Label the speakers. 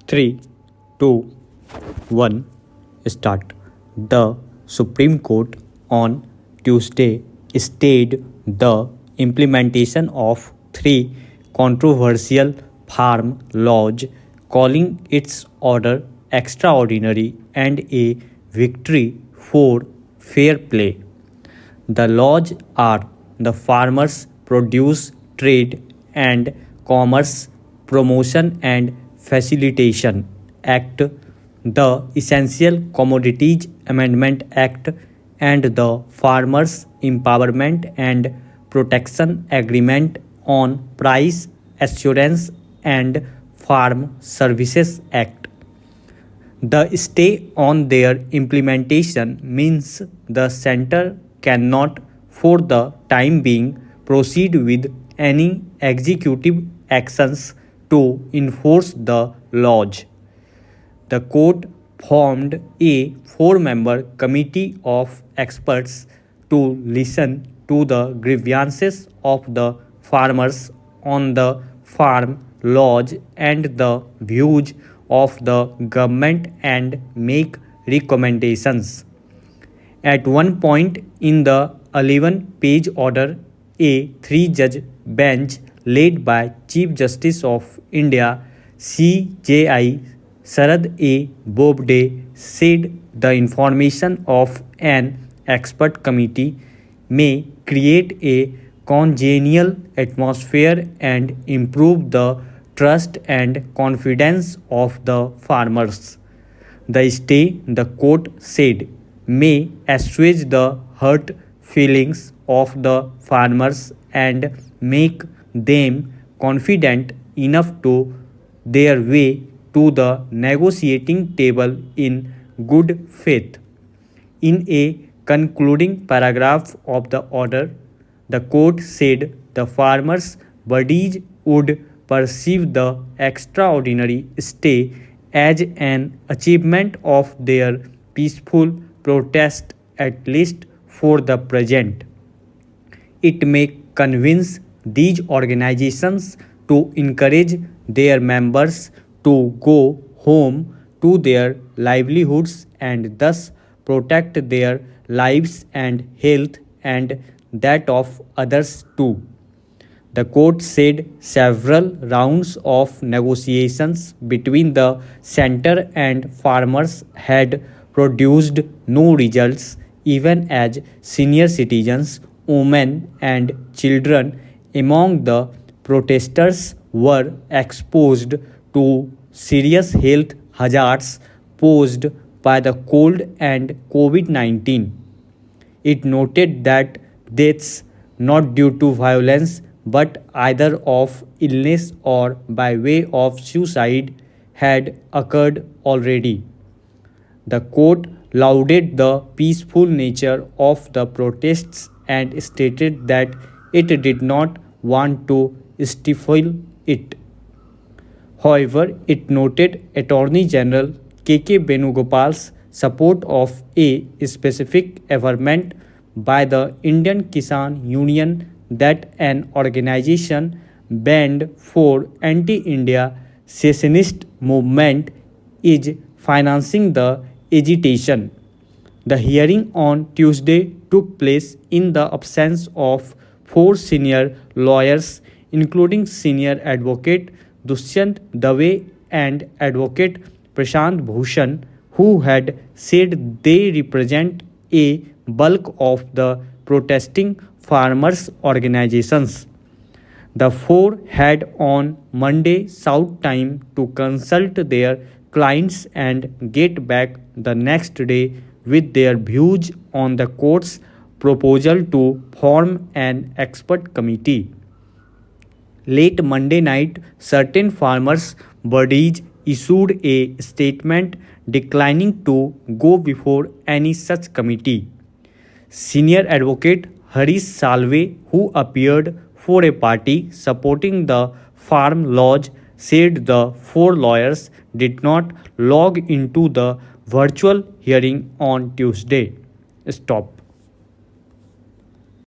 Speaker 1: 3, 2, 1, start. The Supreme Court on Tuesday stayed the implementation of three controversial farm laws, calling its order extraordinary and a victory for fair play. The laws are the Farmers Produce Trade and Commerce Promotion and Facilitation Act, the Essential Commodities Amendment Act, and the Farmers Empowerment and Protection Agreement on Price Assurance and Farm Services Act. The stay on their implementation means the center cannot, for the time being, proceed with any executive actions to enforce the laws. The court formed a four-member committee of experts to listen to the grievances of the farmers on the farm laws and the views of the government and make recommendations. At one point in the 11-page order, a three-judge bench led by Chief Justice of India CJI Sharad A. Bobde said the information of an expert committee may create a congenial atmosphere and improve the trust and confidence of the farmers. The stay, the court said, may assuage the hurt feelings of the farmers and make them confident enough to their way to the negotiating table in good faith. In a concluding paragraph of the order, the court said the farmers' bodies would perceive the extraordinary stay as an achievement of their peaceful protest, at least for the present. It may convince these organizations to encourage their members to go home to their livelihoods and thus protect their lives and health and that of others too. The court said several rounds of negotiations between the center and farmers had produced no results, even as senior citizens, women, and children among the protesters were exposed to serious health hazards posed by the cold and COVID 19. It noted that deaths not due to violence but either of illness or by way of suicide had occurred already. The court lauded the peaceful nature of the protests and stated that it did not want to stifle it. However, it noted Attorney General K.K. Venugopal's support of a specific averment by the Indian Kisan Union that an organization banned for anti-India secessionist movement is financing the agitation. The hearing on Tuesday took place in the absence of four senior lawyers, including senior advocate Dushyant Dave and advocate Prashant Bhushan, who had said they represent a bulk of the protesting farmers' organizations. The four had on Monday South time to consult their clients and get back the next day with their views on the court's proposal to form an expert committee. Late Monday night, certain farmers' bodies issued a statement declining to go before any such committee. Senior advocate Harish Salve, who appeared for a party supporting the farm laws, said the four lawyers did not log into the virtual hearing on Tuesday. Stop.